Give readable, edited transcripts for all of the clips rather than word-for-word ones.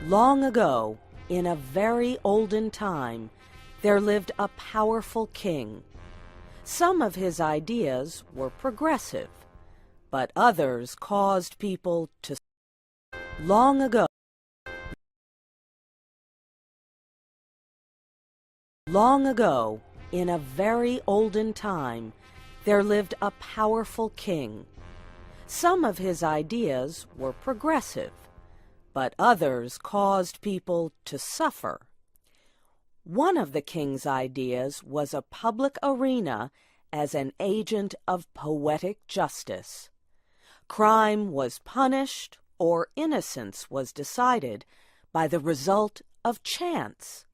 Long ago, in a very olden time, there lived a powerful king. Some of his ideas were progressive, but others caused people to... Long ago, in a very olden time, there lived a powerful king. Some of his ideas were progressive, but others caused people to suffer. One of the king's ideas was a public arena as an agent of poetic justice. Crime was punished or innocence was decided by the result of chance.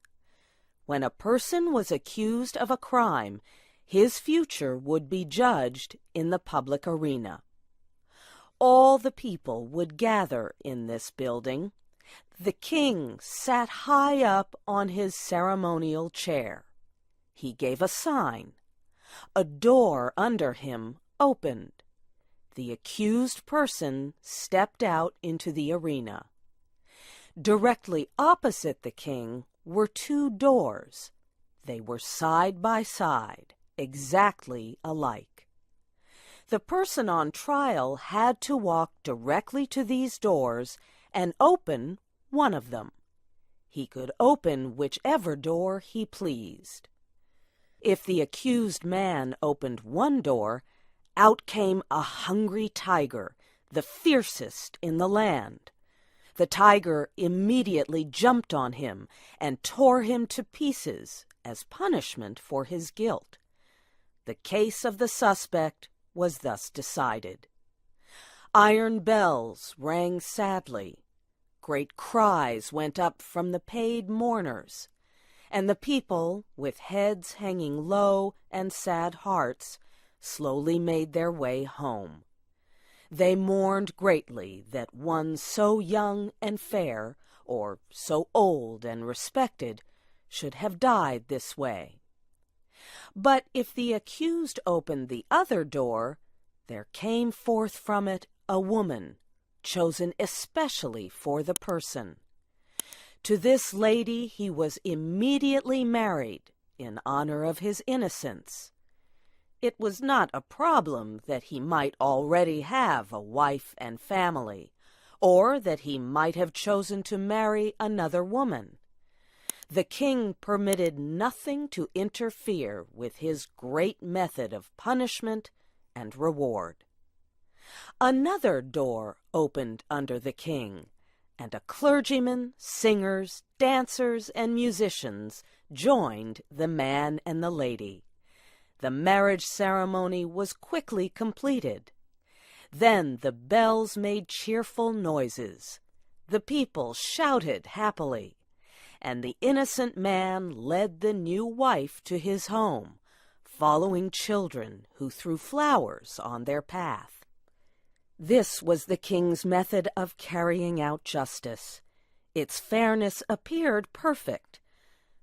When a person was accused of a crime, his future would be judged in the public arena. All the people would gather in this building. The king sat high up on his ceremonial chair. He gave a sign. A door under him opened. The accused person stepped out into the arena. Directly opposite the king were two doors. They were side by side, exactly alike. The person on trial had to walk directly to these doors and open one of them. He could open whichever door he pleased. If the accused man opened one door, out came a hungry tiger, the fiercest in the land. The tiger immediately jumped on him and tore him to pieces as punishment for his guilt. The case of the suspect was thus decided. Iron bells rang sadly. Great cries went up from the paid mourners, and the people, with heads hanging low and sad hearts, slowly made their way home. They mourned greatly that one so young and fair, or so old and respected, should have died this way. But if the accused opened the other door, there came forth from it a woman, chosen especially for the person. To this lady he was immediately married in honor of his innocence. It was not a problem that he might already have a wife and family, or that he might have chosen to marry another woman. The king permitted nothing to interfere with his great method of punishment and reward. Another door opened under the king, and a clergyman, singers, dancers, and musicians joined the man and the lady. The marriage ceremony was quickly completed. Then the bells made cheerful noises. The people shouted happily, and the innocent man led the new wife to his home, following children who threw flowers on their path. This was the king's method of carrying out justice. Its fairness appeared perfect.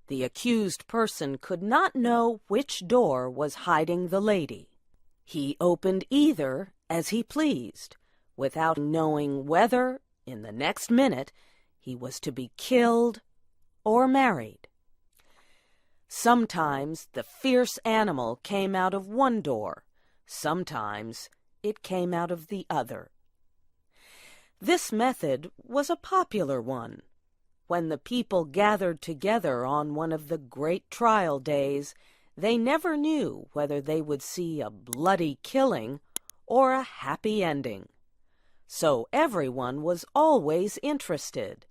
The accused person could not know which door was hiding the lady. He opened either as he pleased, without knowing whether, in the next minute, he was to be killed or married. Sometimes the fierce animal came out of one door, sometimes it came out of the other. This method was a popular one. When the people gathered together on one of the great trial days, they never knew whether they would see a bloody killing or a happy ending. So everyone was always interested.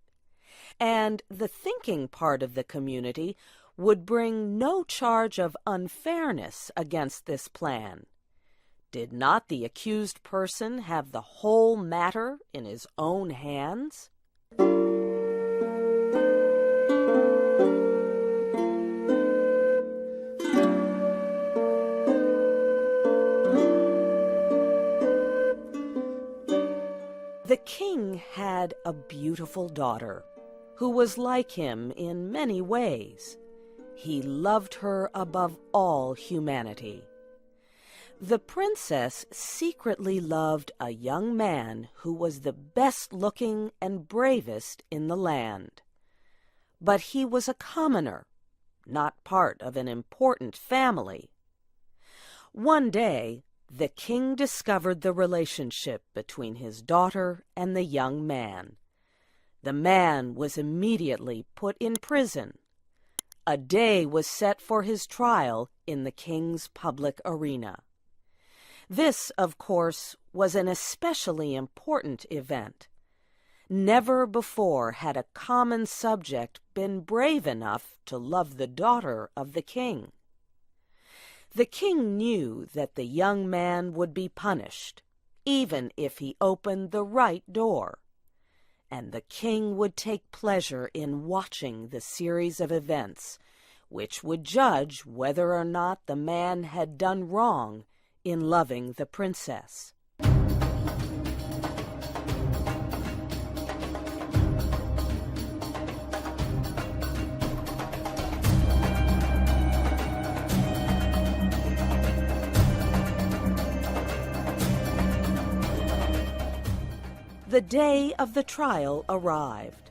And the thinking part of the community would bring no charge of unfairness against this plan. Did not the accused person have the whole matter in his own hands? The king had a beautiful daughter, who was like him in many ways. He loved her above all humanity. The princess secretly loved a young man who was the best-looking and bravest in the land. But he was a commoner, not part of an important family. One day, the king discovered the relationship between his daughter and the young man. The man was immediately put in prison. A day was set for his trial in the king's public arena. This, of course, was an especially important event. Never before had a common subject been brave enough to love the daughter of the king. The king knew that the young man would be punished, even if he opened the right door. And the king would take pleasure in watching the series of events, which would judge whether or not the man had done wrong in loving the princess. The day of the trial arrived.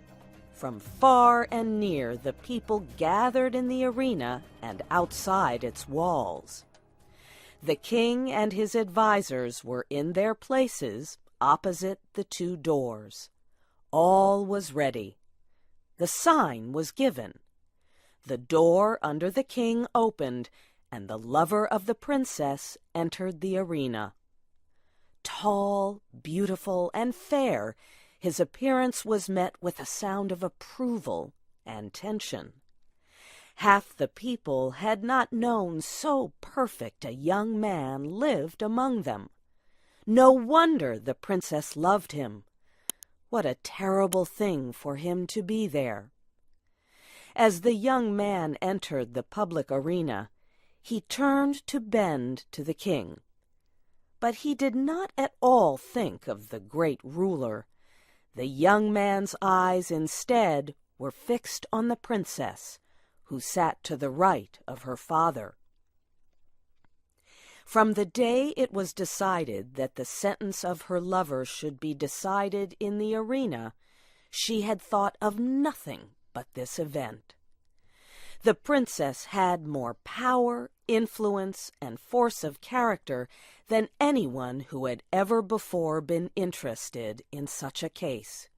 From far and near the people gathered in the arena and outside its walls. The king and his advisers were in their places opposite the two doors. All was ready. The sign was given. The door under the king opened, and the lover of the princess entered the arena. Tall, beautiful, and fair, his appearance was met with a sound of approval and tension. Half the people had not known so perfect a young man lived among them. No wonder the princess loved him. What a terrible thing for him to be there. As the young man entered the public arena, he turned to bend to the king. But he did not at all think of the great ruler. The young man's eyes instead were fixed on the princess, who sat to the right of her father. From the day it was decided that the sentence of her lover should be decided in the arena, she had thought of nothing but this event. The princess had more power, influence, and force of character than anyone who had ever before been interested in such a case.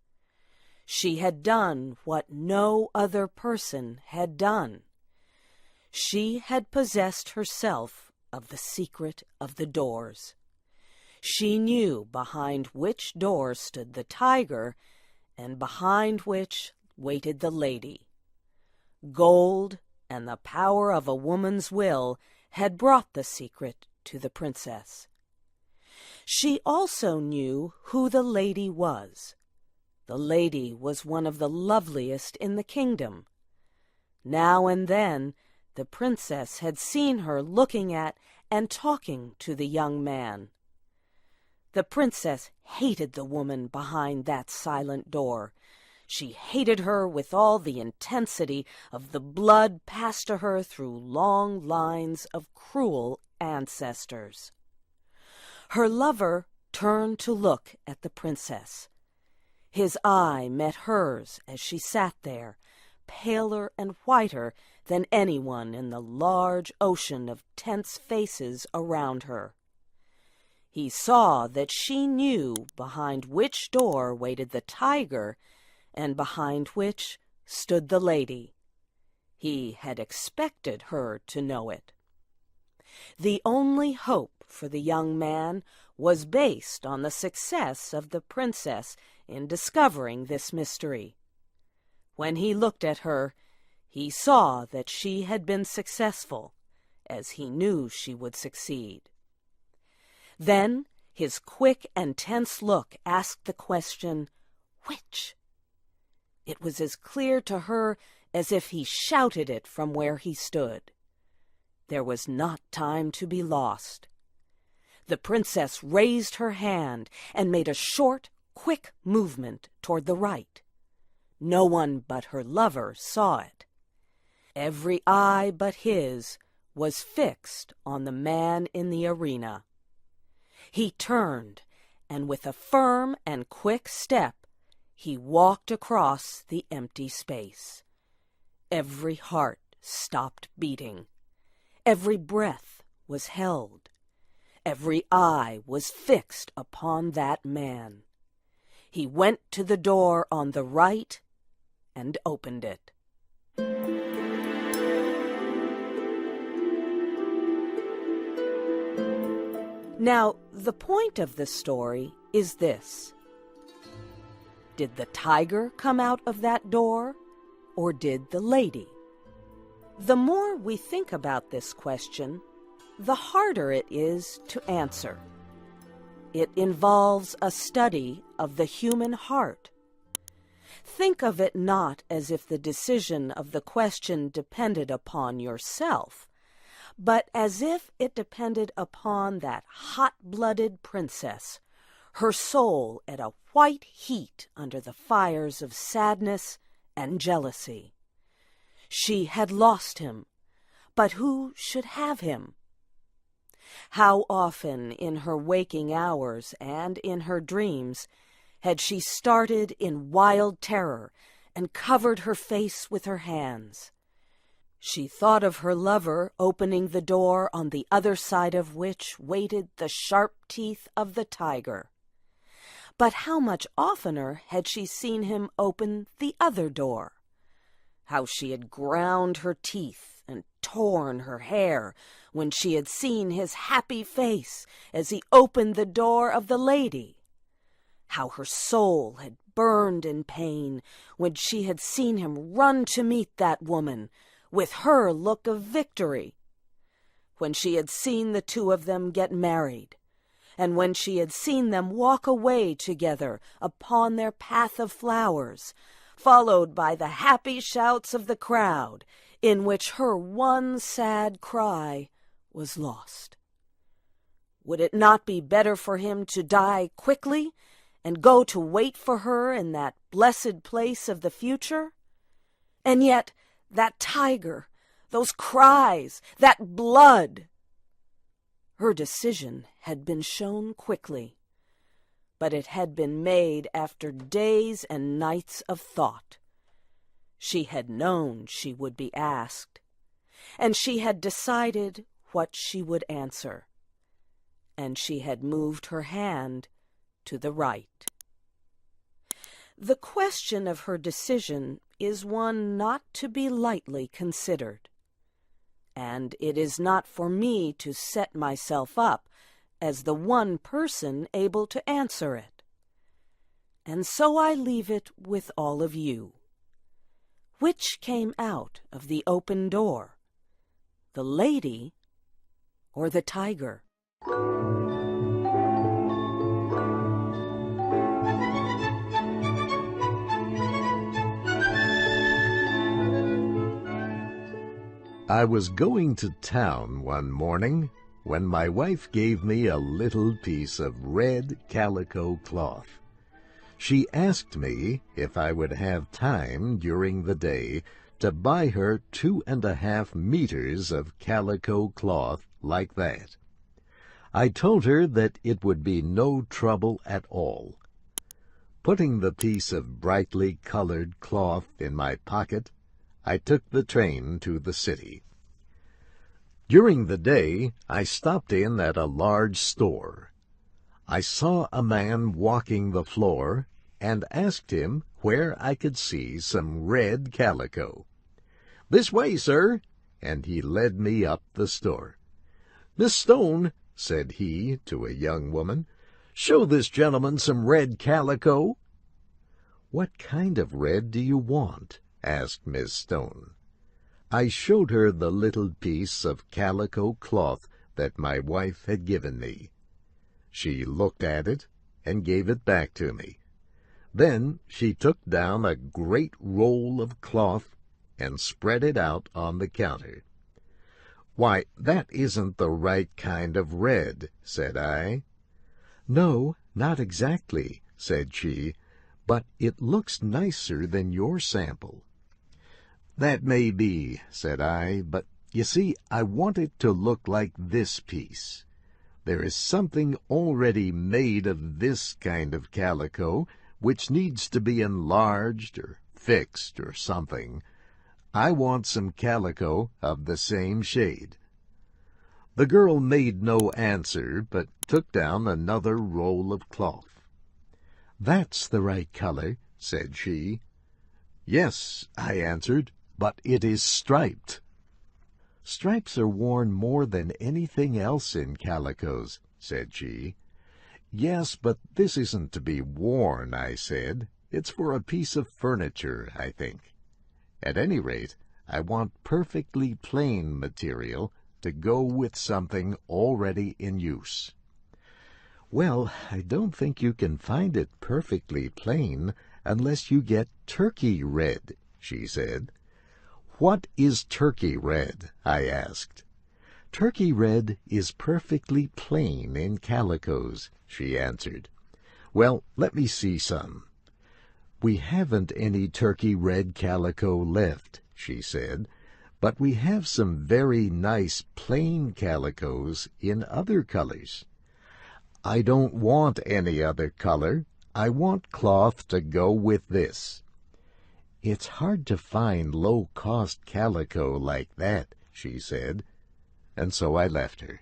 She had done what no other person had done. She had possessed herself of the secret of the doors. She knew behind which door stood the tiger, and behind which waited the lady. Gold and the power of a woman's will had brought the secret to the princess. She also knew who the lady was. The lady was one of the loveliest in the kingdom. Now and then the princess had seen her looking at and talking to the young man. The princess hated the woman behind that silent door. She hated her with all the intensity of the blood passed to her through long lines of cruel ancestors. Her lover turned to look at the princess. His eye met hers as she sat there, paler and whiter than anyone in the large ocean of tense faces around her. He saw that she knew behind which door waited the tiger and behind which stood the lady. He had expected her to know it. The only hope for the young man was based on the success of the princess in discovering this mystery. When he looked at her, he saw that she had been successful, as he knew she would succeed. Then his quick and tense look asked the question, "Which?" It was as clear to her as if he shouted it from where he stood. There was not time to be lost. The princess raised her hand and made a short, quick movement toward the right. No one but her lover saw it. Every eye but his was fixed on the man in the arena. He turned, and with a firm and quick step, he walked across the empty space. Every heart stopped beating. Every breath was held. Every eye was fixed upon that man. He went to the door on the right and opened it. Now, the point of the story is this. Did the tiger come out of that door, or did the lady? The more we think about this question, the harder it is to answer. It involves a study of the human heart. Think of it not as if the decision of the question depended upon yourself, but as if it depended upon that hot-blooded princess, her soul at a white heat under the fires of sadness and jealousy. She had lost him, but who should have him? How often in her waking hours and in her dreams had she started in wild terror and covered her face with her hands? She thought of her lover opening the door on the other side of which waited the sharp teeth of the tiger. But how much oftener had she seen him open the other door? How she had ground her teeth and torn her hair when she had seen his happy face as he opened the door of the lady. How her soul had burned in pain when she had seen him run to meet that woman with her look of victory. When she had seen the two of them get married, and when she had seen them walk away together upon their path of flowers, followed by the happy shouts of the crowd, in which her one sad cry was lost. Would it not be better for him to die quickly and go to wait for her in that blessed place of the future? And yet, that tiger, those cries, that blood! Her decision had been shown quickly, but it had been made after days and nights of thought. She had known she would be asked, and she had decided what she would answer, and she had moved her hand to the right. The question of her decision is one not to be lightly considered, and it is not for me to set myself up as the one person able to answer it. And so I leave it with all of you. Which came out of the open door, the lady or the tiger? I was going to town one morning when my wife gave me a little piece of red calico cloth. She asked me if I would have time during the day to buy her 2.5 meters of calico cloth like that. I told her that it would be no trouble at all. Putting the piece of brightly colored cloth in my pocket, I took the train to the city. During the day, I stopped in at a large store. I saw a man walking the floor and asked him where I could see some red calico. "This way, sir," and he led me up the store. "Miss Stone," said he to a young woman, "show this gentleman some red calico." "What kind of red do you want?" asked Miss Stone. I showed her the little piece of calico cloth that my wife had given me. She looked at it and gave it back to me. Then she took down a great roll of cloth and spread it out on the counter. "Why, that isn't the right kind of red," said I. "No, not exactly," said she, "but it looks nicer than your sample." "That may be," said I, "but You see, I want it to look like this piece. There is something already made of this kind of calico which needs to be enlarged or fixed or something. I want some calico of the same shade." The girl made no answer, but took down another roll of cloth. "That's the right color," said she. "Yes," I answered, "but it is striped." "Stripes are worn more than anything else in calicos," said she. "Yes, but this isn't to be worn," I said. "It's for a piece of furniture, I think. At any rate, I want perfectly plain material to go with something already in use." "Well, I don't think you can find it perfectly plain unless you get turkey red," she said. "What is turkey red?" I asked. "Turkey red is perfectly plain in calicos," she answered. "Well, let me see some." "We haven't any turkey red calico left," she said, "but we have some very nice plain calicos in other colors." "I don't want any other color. I want cloth to go with this." "It's hard to find low-cost calico like that," she said, and so I left her.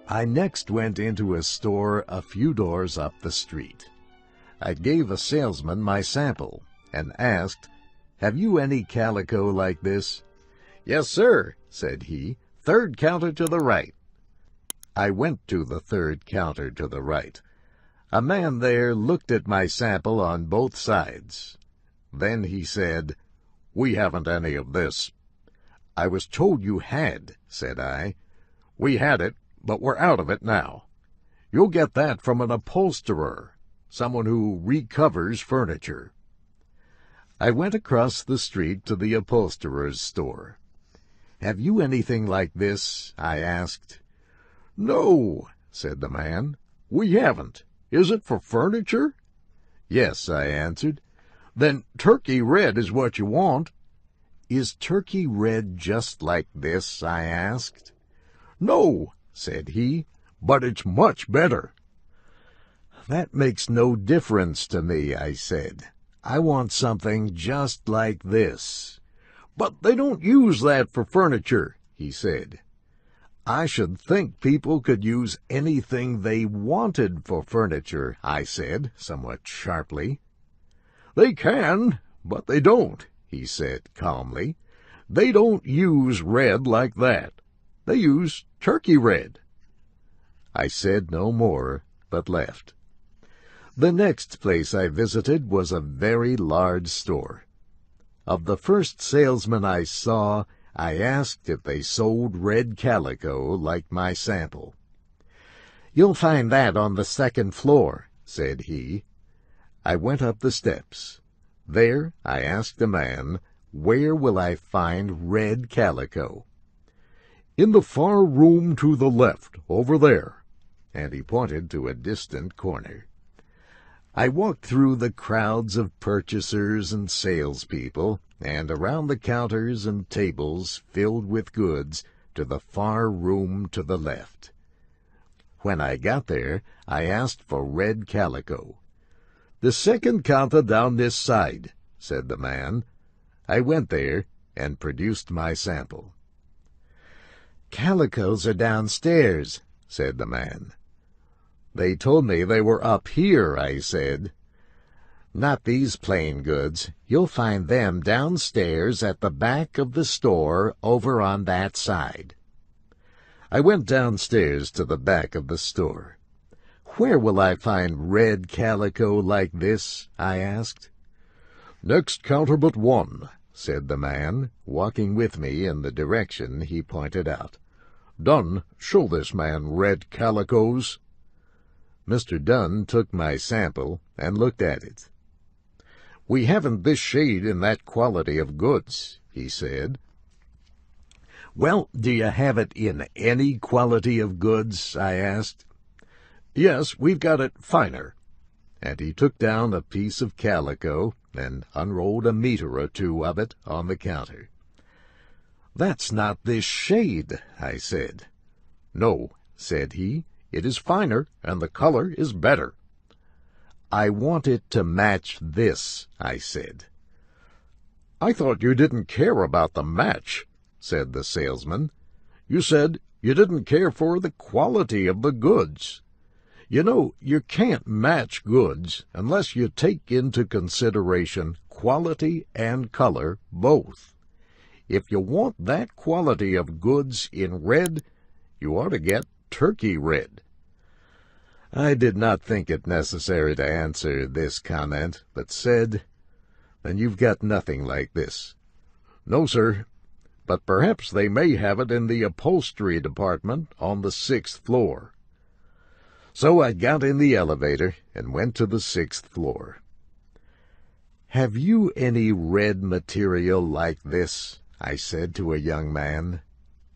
I next went into a store a few doors up the street. I gave a salesman my sample and asked, "Have you any calico like this?" "Yes, sir," said he. "Third counter to the right." I went to the third counter to the right. A man there looked at my sample on both sides. Then he said, "We haven't any of this." "I was told you had," said I. "We had it, but we're out of it now. You'll get that from an upholsterer, someone who recovers furniture." I went across the street to the upholsterer's store. "Have you anything like this?" I asked. "No," said the man, "we haven't. Is it for furniture?" "Yes," I answered. "Then turkey red is what you want." "Is turkey red just like this?" I asked. "No," said he, "but it's much better." "That makes no difference to me," I said. "I want something just like this." "But they don't use that for furniture," he said. "I should think people could use anything they wanted for furniture," I said, somewhat sharply. "They can, but they don't," he said calmly. "They don't use red like that. They use turkey red." I said no more, but left. The next place I visited was a very large store. Of the first salesman I saw, I asked if they sold red calico like my sample. "You'll find that on the second floor," said he. I went up the steps. There I asked the man, "Where will I find red calico?" "In the far room to the left, over there," and he pointed to a distant corner. I walked through the crowds of purchasers and salespeople, and around the counters and tables filled with goods, to the far room to the left. When I got there, I asked for red calico. "The second counter down this side," said the man. I went there and produced my sample. "Calicos are downstairs," said the man. "They told me they were up here," I said. "Not these plain goods. You'll find them downstairs at the back of the store over on that side." I went downstairs to the back of the store. "Where will I find red calico like this?" I asked. "Next counter but one," said the man, walking with me in the direction he pointed out. "Dunn, show this man red calicos." Mr. Dunn took my sample and looked at it. "We haven't this shade in that quality of goods," he said. "Well, do you have it in any quality of goods?" I asked. "Yes, we've got it finer," and he took down a piece of calico and unrolled a meter or two of it on the counter. "That's not this shade," I said. "No," said he, "it is finer, and the color is better." "I want it to match this," I said. "I thought you didn't care about the match," said the salesman. "You said you didn't care for the quality of the goods. You know, you can't match goods unless you take into consideration quality and color both. If you want that quality of goods in red, you ought to get turkey red." I did not think it necessary to answer this comment, but said, "Then you've got nothing like this." "No, sir, but perhaps they may have it in the upholstery department on the 6th floor. So I got in the elevator and went to the 6th floor. "Have you any red material like this?" I said to a young man.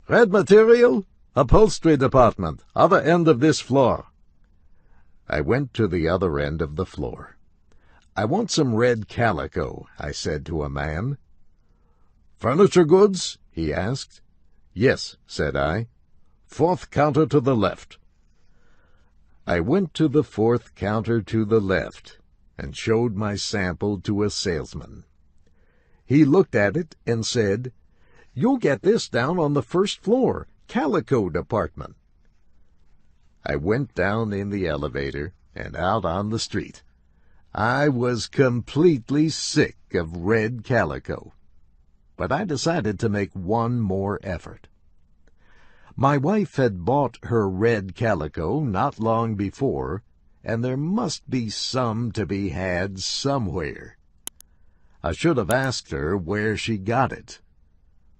"Red material? Upholstery department, other end of this floor." I went to the other end of the floor. "I want some red calico," I said to a man. "Furniture goods?" he asked. "Yes," said I. "4th counter to the left." I went to the 4th counter to the left and showed my sample to a salesman. He looked at it and said, "You'll get this down on the 1st floor, calico department." I went down in the elevator and out on the street. I was completely sick of red calico, but I decided to make one more effort. My wife had bought her red calico not long before, and there must be some to be had somewhere. I should have asked her where she got it,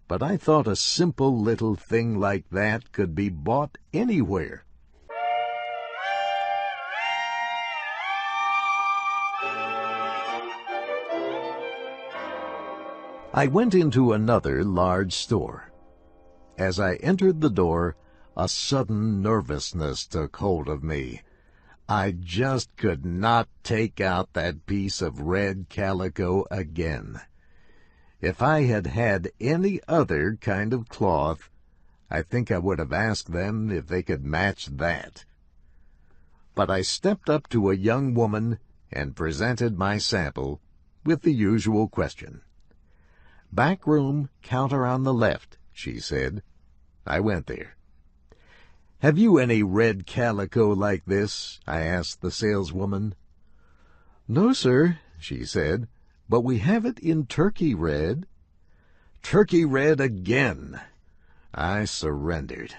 but I thought a simple little thing like that could be bought anywhere. I went into another large store. As I entered the door, a sudden nervousness took hold of me. I just could not take out that piece of red calico again. If I had had any other kind of cloth, I think I would have asked them if they could match that. But I stepped up to a young woman and presented my sample with the usual question. "Back room, counter on the left," she said. I went there. "Have you any red calico like this?" I asked the saleswoman. "No, sir," she said, "but we have it in turkey red." "Turkey red again!" I surrendered.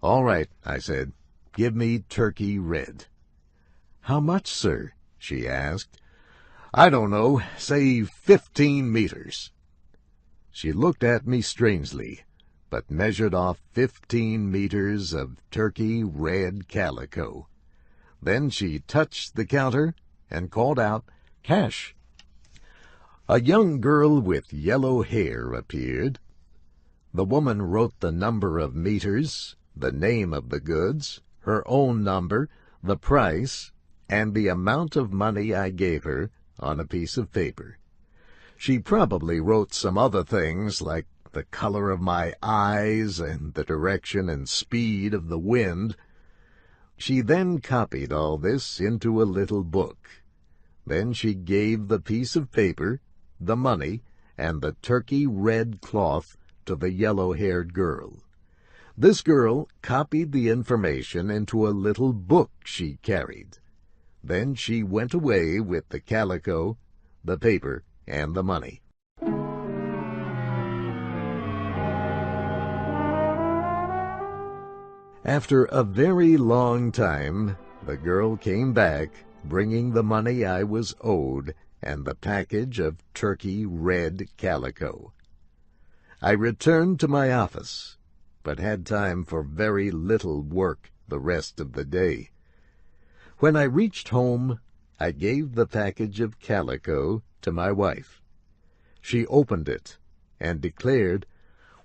"All right," I said, "give me turkey red." "How much, sir?" she asked. "I don't know, say 15 meters. She looked at me strangely, but measured off 15 meters of turkey red calico. Then she touched the counter and called out, "Cash." A young girl with yellow hair appeared. The woman wrote the number of meters, the name of the goods, her own number, the price, and the amount of money I gave her on a piece of paper. She probably wrote some other things like the color of my eyes and the direction and speed of the wind. She then copied all this into a little book. Then she gave the piece of paper, the money, and the turkey red cloth to the yellow-haired girl. This girl copied the information into a little book she carried. Then she went away with the calico, the paper, and the money. After a very long time, the girl came back, bringing the money I was owed and the package of turkey red calico. I returned to my office, but had time for very little work the rest of the day. When I reached home, I gave the package of calico to my wife. She opened it and declared,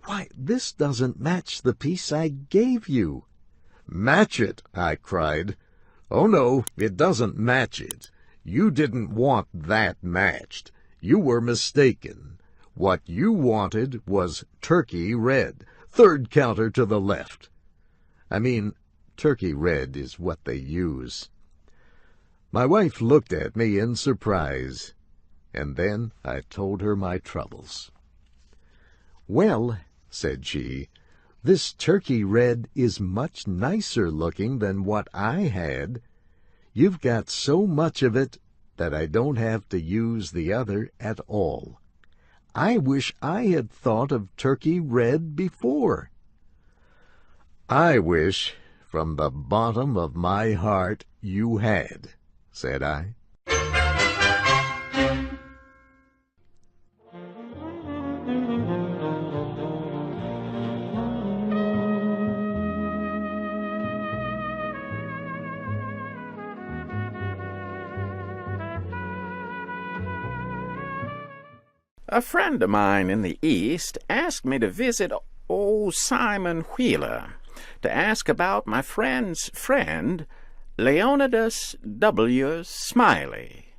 "Why, this doesn't match the piece I gave you." "Match it!" I cried. "Oh, no, it doesn't match it. You didn't want that matched. You were mistaken. What you wanted was turkey red, third counter to the left. I mean, turkey red is what they use. My wife looked at me in surprise, and then I told her my troubles. "Well," said she, "this turkey red is much nicer looking than what I had. You've got so much of it that I don't have to use the other at all. I wish I had thought of turkey red before." "I wish from the bottom of my heart you had," said I. A friend of mine in the East asked me to visit old Simon Wheeler to ask about my friend's friend, Leonidas W. Smiley.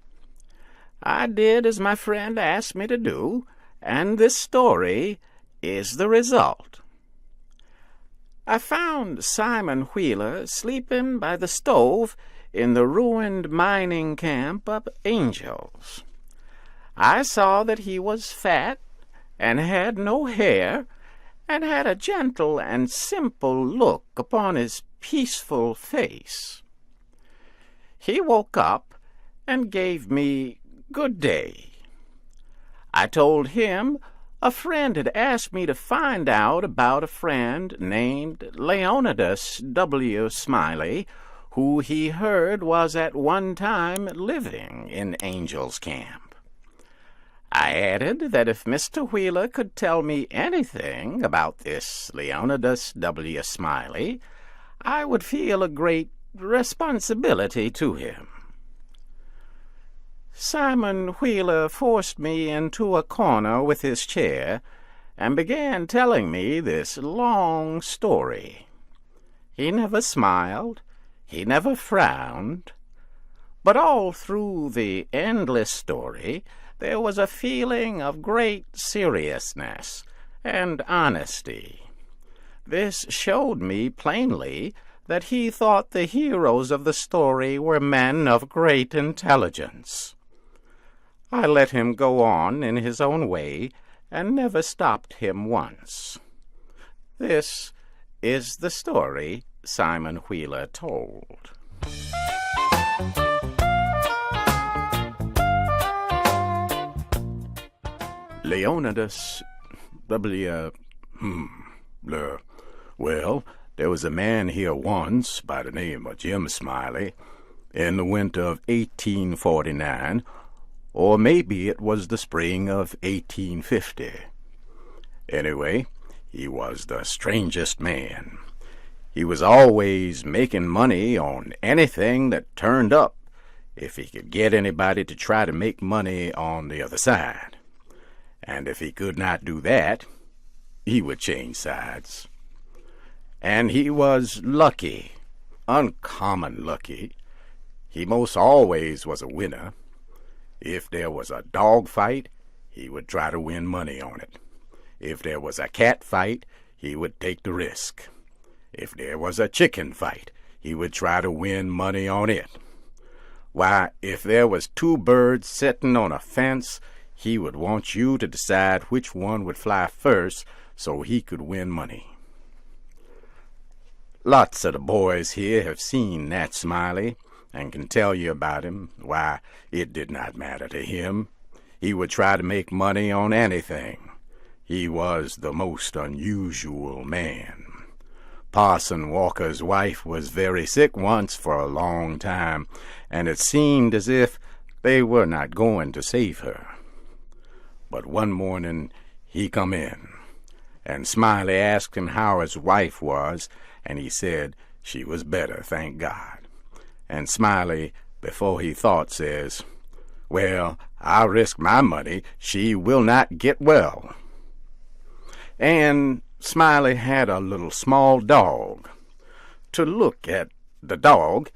I did as my friend asked me to do, and this story is the result. I found Simon Wheeler sleeping by the stove in the ruined mining camp of Angels. I saw that he was fat and had no hair, and had a gentle and simple look upon his peaceful face. He woke up and gave me good day. I told him a friend had asked me to find out about a friend named Leonidas W. Smiley, who he heard was at one time living in Angel's Camp. I added that if Mr. Wheeler could tell me anything about this Leonidas W. Smiley, I would feel a great responsibility to him. Simon Wheeler forced me into a corner with his chair and began telling me this long story. He never smiled, he never frowned, but all through the endless story there was a feeling of great seriousness and honesty. This showed me plainly that he thought the heroes of the story were men of great intelligence. I let him go on in his own way and never stopped him once. This is the story Simon Wheeler told. Leonidas W. Well, there was a man here once by the name of Jim Smiley in the winter of 1849, or maybe it was the spring of 1850. Anyway, he was the strangest man. He was always making money on anything that turned up, if he could get anybody to try to make money on the other side. And if he could not do that, he would change sides. And he was lucky, uncommon lucky. He most always was a winner. If there was a dog fight, he would try to win money on it. If there was a cat fight, he would take the risk. If there was a chicken fight, he would try to win money on it. Why, if there was two birds sitting on a fence, he would want you to decide which one would fly first so he could win money. Lots of the boys here have seen Nat Smiley and can tell you about him. Why, it did not matter to him. He would try to make money on anything. He was the most unusual man. Parson Walker's wife was very sick once for a long time, and it seemed as if they were not going to save her. But one morning he come in, and Smiley asked him how his wife was, and he said she was better, thank God. And Smiley, before he thought, says, "Well, I'll risk my money. She will not get well." And Smiley had a little small dog. To look at the dog,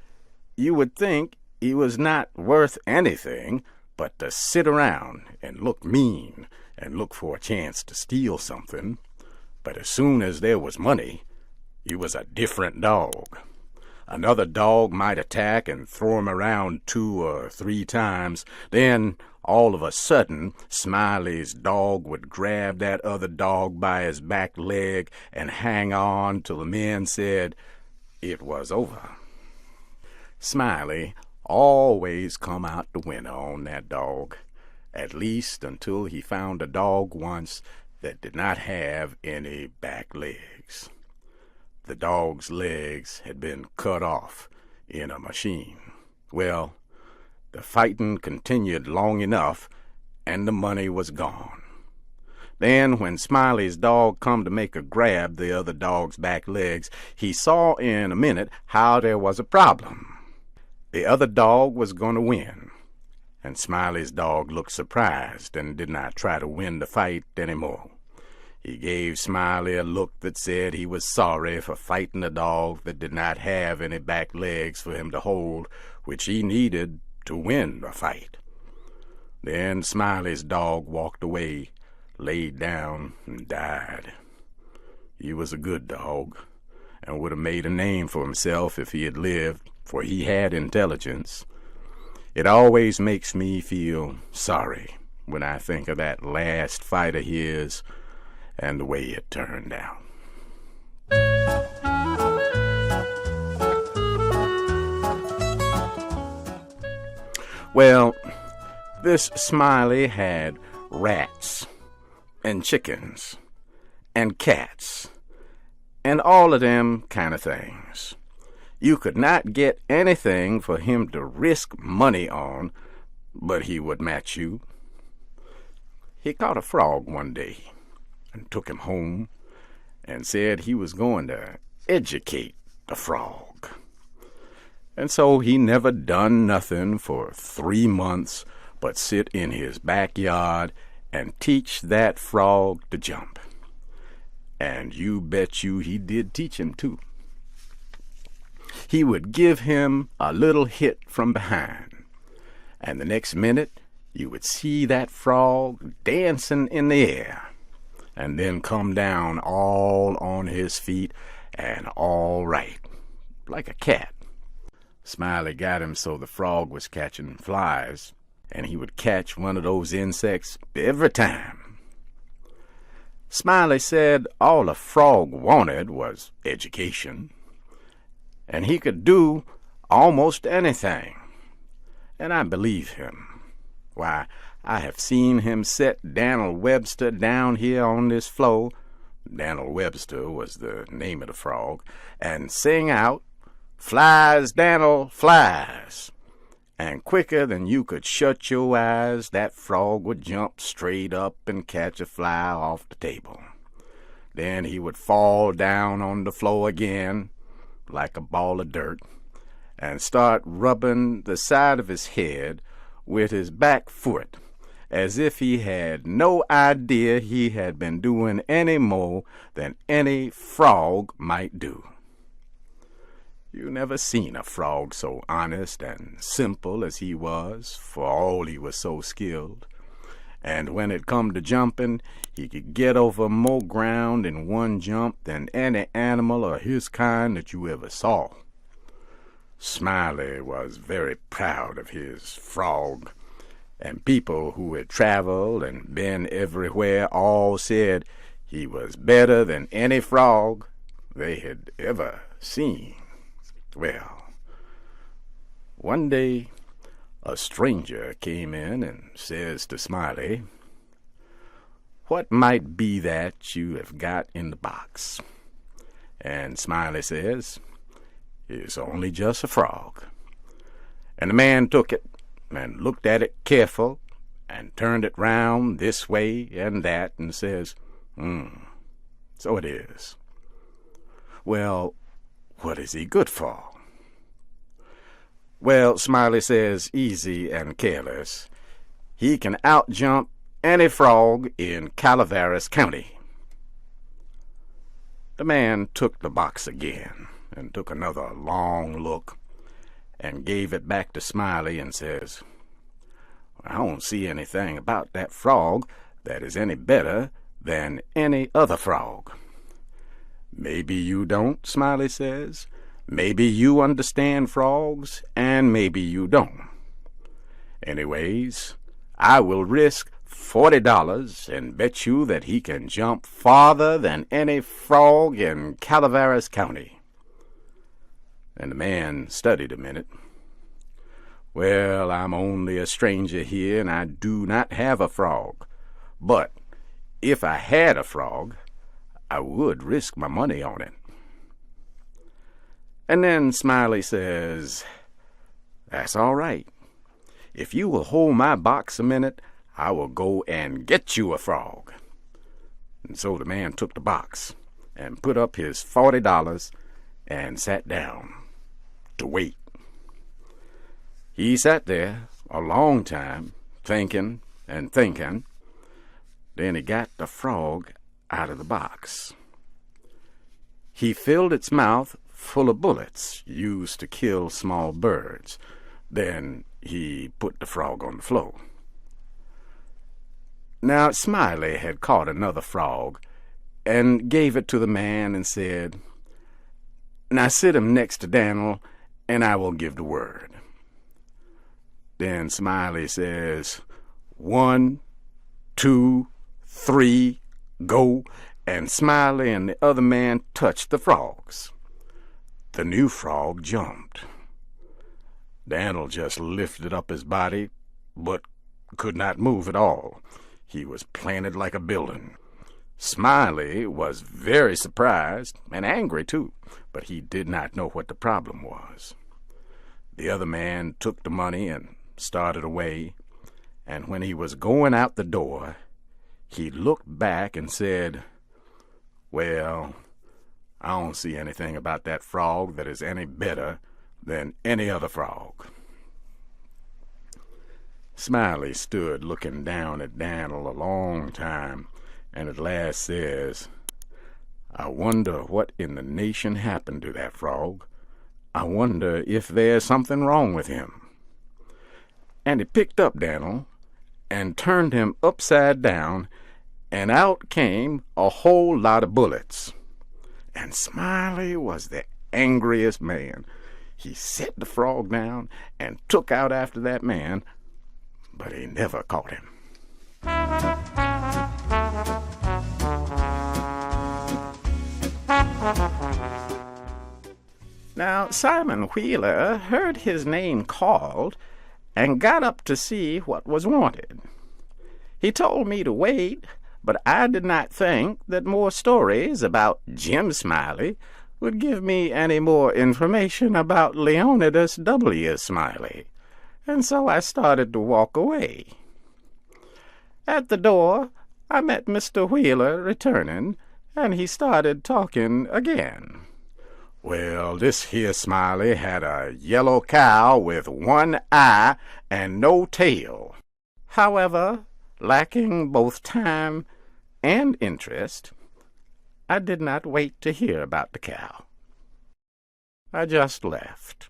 you would think he was not worth anything but to sit around and look mean and look for a chance to steal something. But as soon as there was money, he was a different dog. Another dog might attack and throw him around 2 or 3 times. Then, all of a sudden, Smiley's dog would grab that other dog by his back leg and hang on till the men said it was over. Smiley always come out the winner on that dog, at least until he found a dog once that did not have any back legs. The dog's legs had been cut off in a machine. Well, the fighting continued long enough, and the money was gone. Then, when Smiley's dog come to make a grab the other dog's back legs, he saw in a minute how there was a problem. The other dog was going to win, and Smiley's dog looked surprised and did not try to win the fight anymore. He gave Smiley a look that said he was sorry for fighting a dog that did not have any back legs for him to hold, which he needed to win the fight. Then Smiley's dog walked away, laid down, and died. He was a good dog, and would have made a name for himself if he had lived, for he had intelligence. It always makes me feel sorry when I think of that last fight of his and the way it turned out. Well, this Smiley had rats and chickens and cats and all of them kind of things. You could not get anything for him to risk money on, but he would match you. He caught a frog one day and took him home and said he was going to educate the frog. And so he never done nothing for 3 months but sit in his backyard and teach that frog to jump. And you bet you he did teach him too. He would give him a little hit from behind, and the next minute you would see that frog dancing in the air, and then come down all on his feet and all right, like a cat. Smiley got him so the frog was catching flies, and he would catch one of those insects every time. Smiley said all the frog wanted was education, and he could do almost anything, and I believe him. Why, I have seen him set Dan'l Webster down here on this floor, Dan'l Webster was the name of the frog, and sing out, "Flies, Dan'l, flies." And quicker than you could shut your eyes, that frog would jump straight up and catch a fly off the table. Then he would fall down on the floor again, like a ball of dirt, and start rubbing the side of his head with his back foot, as if he had no idea he had been doing any more than any frog might do. You never seen a frog so honest and simple as he was, for all he was so skilled. And when it come to jumping, he could get over more ground in one jump than any animal of his kind that you ever saw. Smiley was very proud of his frog, and people who had traveled and been everywhere all said he was better than any frog they had ever seen. Well, one day a stranger came in and says to Smiley, "What might be that you have got in the box?" And Smiley says, "It's only just a frog." And the man took it and looked at it careful and turned it round this way and that and says, "So it is. Well, what is he good for?" Well, Smiley says, easy and careless, he can outjump any frog in Calaveras County. The man took the box again and took another long look, and gave it back to Smiley and says, "I don't see anything about that frog that is any better than any other frog." "Maybe you don't," Smiley says. "Maybe you understand frogs, and maybe you don't. Anyways, I will risk $40 and bet you that he can jump farther than any frog in Calaveras County." And the man studied a minute. "Well, I'm only a stranger here, and I do not have a frog. But if I had a frog, I would risk my money on it." And then Smiley says, "That's all right. If you will hold my box a minute, I will go and get you a frog." And so the man took the box and put up his $40 and sat down to wait. He sat there a long time, thinking and thinking. Then he got the frog out of the box. He filled its mouth full of bullets used to kill small birds. Then he put the frog on the floor. Now Smiley had caught another frog and gave it to the man and said, "Now sit him next to Dan'l, and I will give the word." Then Smiley says, "1, 2, 3, go," and Smiley and the other man touched the frogs. The new frog jumped. Dan'l just lifted up his body, but could not move at all. He was planted like a building. Smiley was very surprised and angry too, but he did not know what the problem was. The other man took the money and started away, and when he was going out the door, he looked back and said, "Well, I don't see anything about that frog that is any better than any other frog." Smiley stood looking down at Dan'l a long time, and at last says, "I wonder what in the nation happened to that frog. I wonder if there's something wrong with him." And he picked up Dan'l and turned him upside down, and out came a whole lot of bullets. And Smiley was the angriest man. He set the frog down and took out after that man, but he never caught him. Now Simon Wheeler heard his name called and got up to see what was wanted. He told me to wait, but I did not think that more stories about Jim Smiley would give me any more information about Leonidas W. Smiley, and so I started to walk away. At the door, I met Mr. Wheeler returning, and he started talking again. "Well, this here Smiley had a yellow cow with one eye and no tail." However, lacking both time and interest, I did not wait to hear about the cow. I just left.